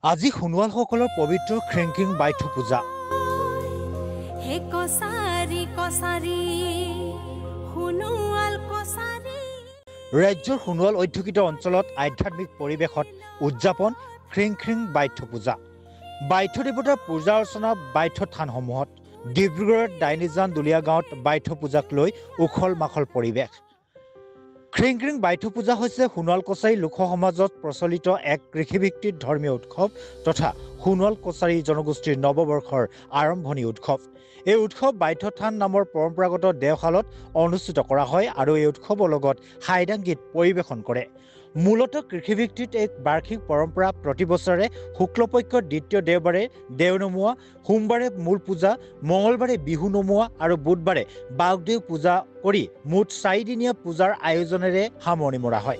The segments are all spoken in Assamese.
আজি সোণোৱালসকলৰ পবিত্ৰ খ্ৰেংকিং বাইথ পূজা। ৰাজ্যৰ সোণোৱাল অধ্যুষিত অঞ্চলত আধ্যাত্মিক পৰিৱেশত উদযাপন খ্ৰেংকিং বাইথ পূজা। বাইথ দেৱতাৰ পূজা অৰ্চনা বাইথ থানসমূহত। ডিব্ৰুগড়ত ডাইনিজান দুলীয়া গাঁৱত বাইথ পূজাক লৈ উখল মাখল পৰিৱেশ। খ্ৰেংকিং বাইথ পূজা হৈছে সোণোৱাল কছাৰী লোক সমাজত প্ৰচলিত এক কৃষিভিত্তিক ধৰ্মীয় উৎসৱ তথা সোণোৱাল কছাৰী জনগোষ্ঠীৰ নৱবৰ্ষৰ আৰম্ভণি উৎসৱ। এই উৎসৱ বাইথ থান নামৰ পৰম্পৰাগত দেওশালত অনুষ্ঠিত কৰা হয় আৰু এই উৎসৱৰ লগত হাইদাং গীত পৰিৱেশন কৰে। মূলতঃ কৃষিভিত্তিক এক বাৰ্ষিক পৰম্পৰা। প্ৰতি বছৰে শুক্লপক্ষৰ দ্বিতীয় দেওবাৰে দেও নমোৱা, সোমবাৰে মূল পূজা, মঙলবাৰে বিহু নমোৱা আৰু বুধবাৰে বাগদেউ পূজা কৰি মুঠ 4 দিনীয়া পূজাৰ আয়োজনেৰে সামৰণি মৰা হয়।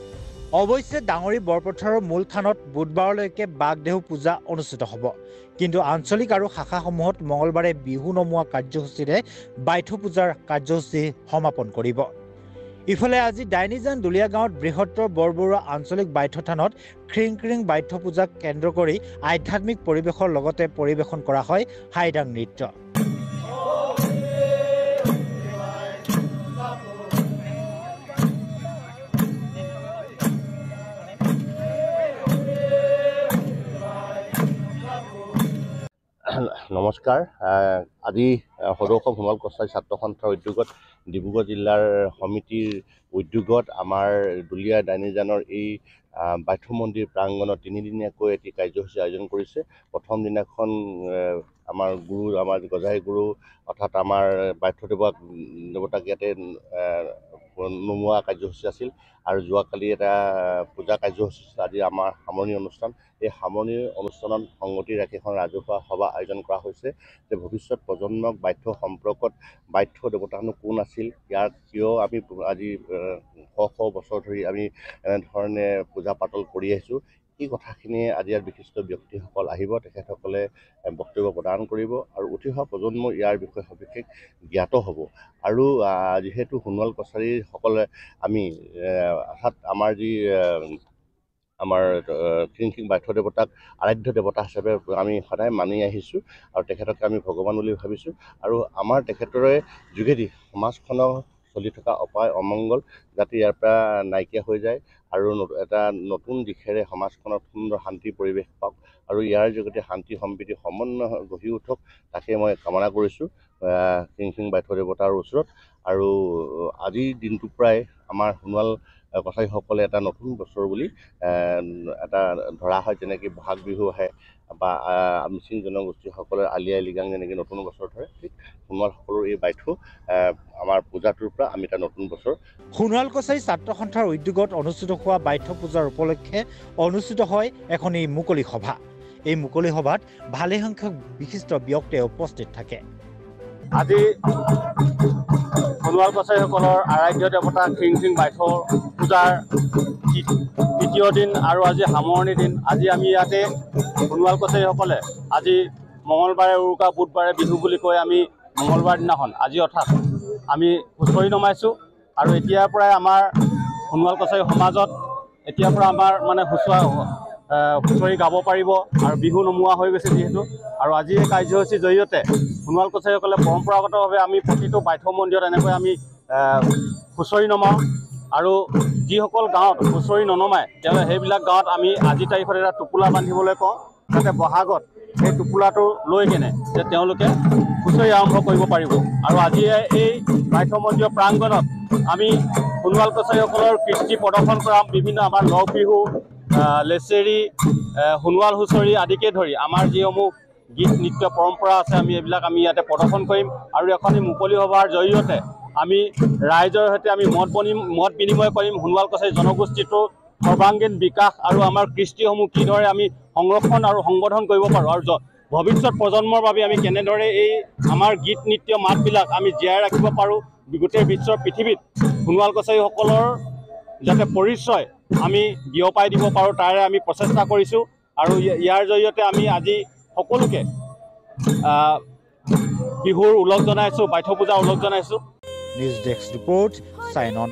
অৱশ্যে ডাঙৰী বৰপথাৰৰ মূল থানত বুধবাৰলৈকে বাগদেউ পূজা অনুষ্ঠিত হ'ব। কিন্তু আঞ্চলিক আৰু শাখাসমূহত মঙলবাৰে বিহু নমোৱা কাৰ্যসূচীৰে বাইথ পূজাৰ কাৰ্যসূচী সমাপন কৰিব। ইফালে আজি ডাইনিজান দুলীয়া গাঁৱত বৃহত্তৰ বৰবৰুৱা আঞ্চলিক বাইথ থানত খ্ৰেংকিং বাইথ পূজাক কেন্দ্ৰ কৰি আধ্যাত্মিক পৰিৱেশৰ লগতে পৰিৱেশন কৰা হয় হাইদাং নৃত্য। নমস্কাৰ। আজি সদৌ অসম সোণোৱাল কছাৰী ছাত্ৰ সন্থাৰ উদ্যোগত ডিব্ৰুগড় জিলাৰ সমিতিৰ উদ্যোগত আমাৰ দুলীয়া ডাইনিজানৰ এই বাইথ মন্দিৰ প্ৰাংগণত 3 দিনীয়াকৈ এটি কাৰ্যসূচী আয়োজন কৰিছে। প্ৰথম দিনাখন আমাৰ গজাই গুৰু অৰ্থাৎ আমাৰ বাইথ দেৱতাক ইয়াতে নমোৱা কাৰ্যসূচী আছিল আৰু যোৱাকালি এটা পূজা কাৰ্যসূচী আছিল। আজি আমাৰ সামৰণি অনুষ্ঠান। এই সামৰণি অনুষ্ঠানত সংগতি ৰাখি এখন ৰাজহুৱা সভা আয়োজন কৰা হৈছে যে ভৱিষ্যত প্ৰজন্মক বাইথ সম্পৰ্কত বাইথ দেৱতানো কোন আছিল, ইয়াক কিয় আমি আজি শ বছৰ ধৰি আমি এনেধৰণে পূজা পাতল কৰি আহিছোঁ, এই কথাখিনি আজি ইয়াৰ বিশিষ্ট ব্যক্তিসকল আহিব। তেখেতসকলে বক্তব্য প্ৰদান কৰিব আৰু উঠি অহা প্ৰজন্ম ইয়াৰ বিষয়ে সবিশেষ জ্ঞাত হ'ব। আৰু যিহেতু সোণোৱাল কছাৰীসকলে আমি অৰ্থাৎ আমাৰ যি আমাৰ খ্ৰেংকিং বাইথ দেৱতাক আৰাধ্য দেৱতা হিচাপে আমি সদায় মানি আহিছোঁ আৰু তেখেতকে আমি ভগৱান বুলি ভাবিছোঁ। আৰু আমাৰ তেখেতৰে যোগেদি সমাজখনৰ চলি থকা অপায় অমংগল যাতে ইয়াৰ পৰা নাইকিয়া হৈ যায় আৰু এটা নতুন দিশেৰে সমাজখনত সুন্দৰ শান্তি পৰিৱেশ পাওক আৰু ইয়াৰ যোগেদি শান্তি সম্প্ৰীতি সমন্বয় গঢ়ি উঠক, তাকে মই কামনা কৰিছোঁ খ্ৰেংকিং বাইথ দেৱতাৰ ওচৰত। আৰু আজিৰ দিনটো প্ৰায় আমাৰ সোণোৱাল কছাৰীসকলে এটা নতুন বছৰ বুলি এটা ধৰা হয়। যেনেকৈ বহাগ বিহু আহে বা মিচিং জনগোষ্ঠীসকলে আলি আই লৃগাং যেনেকৈ নতুন বছৰ ধৰে, ঠিক সোণোৱালসকলৰ এই বাইথ আমাৰ পূজাটোৰ পৰা আমি এটা নতুন বছৰ। সোণোৱাল কছাৰী ছাত্ৰ সন্থাৰ উদ্যোগত অনুষ্ঠিত হোৱা বাইথ পূজাৰ উপলক্ষে অনুষ্ঠিত হয় এখন এই মুকলি সভা। এই মুকলি সভাত ভালেসংখ্যক বিশিষ্ট ব্যক্তিয়ে উপস্থিত থাকে। আজি সোণোৱাল কছাৰীসকলৰ আৰাধ্য দেৱতা খ্ৰেংকিং বাইথ পূজাৰ তৃতীয় দিন আৰু আজি সামৰণি দিন। আজি আমি ইয়াতে সোণোৱাল কছাৰীসকলে আজি মঙলবাৰে উৰুকা, বুধবাৰে বিহু বুলি কৈ আমি মঙলবাৰ দিনাখন আজি অৰ্থাৎ আমি হুঁচৰি নমাইছোঁ। আৰু এতিয়াৰ পৰাই আমাৰ সোণোৱাল কছাৰী সমাজত এতিয়াৰ পৰা আমাৰ মানে হুঁচৰি গাব পাৰিব আৰু বিহু নমোৱা হৈ গৈছে যিহেতু। আৰু আজি এই কাৰ্যসূচীৰ জৰিয়তে সোণোৱাল কছাৰীসকলে পৰম্পৰাগতভাৱে আমি প্ৰতিটো বাইথ মন্দিৰত এনেকৈ আমি হুঁচৰি নমাওঁ আৰু যিসকল গাঁৱত হুঁচৰি ননমায় সেইবিলাক গাঁৱত আমি আজিৰ তাৰিখত এটা টোপোলা বান্ধিবলৈ কওঁ, যাতে বহাগত সেই টোপোলাটো লৈ কেনে যে তেওঁলোকে হুঁচৰি আৰম্ভ কৰিব পাৰিব। আৰু আজি এই বাইথ মন্দিৰৰ প্ৰাংগণত আমি সোণোৱাল কছাৰীসকলৰ কৃষ্টি প্ৰদৰ্শন কৰা বিভিন্ন আমাৰ লগ বিহু, লেচেৰি, সোণোৱাল হুঁচৰি আদিকে ধৰি আমাৰ যিসমূহ গীত নৃত্য পৰম্পৰা আছে আমি এইবিলাক আমি ইয়াতে প্ৰদৰ্শন কৰিম। আৰু এখন মুকলি সভাৰ জৰিয়তে আমি ৰাইজৰ সৈতে আমি মত বিনিময় কৰিম সোণোৱাল কছাৰী জনগোষ্ঠীটোৰ সৰ্বাংগীন বিকাশ আৰু আমাৰ কৃষ্টিসমূহ কিদৰে আমি সংৰক্ষণ আৰু সংবৰ্ধন কৰিব পাৰোঁ আৰু ভৱিষ্যত প্ৰজন্মৰ বাবে আমি কেনেদৰে এই আমাৰ গীত নৃত্য মাতবিলাক আমি জীয়াই ৰাখিব পাৰোঁ, গোটেই বিশ্বৰ পৃথিৱীত সোণোৱাল কছাৰীসকলৰ যাতে পৰিচয় আমি বিয়পাই দিব পাৰোঁ তাৰে আমি প্ৰচেষ্টা কৰিছোঁ। আৰু ইয়াৰ জৰিয়তে আমি আজি সকলোকে বিহুৰ ওলগ জনাইছোঁ, বাইথ পূজাৰ ওলগ জনাইছোঁ। News desk report, sign on.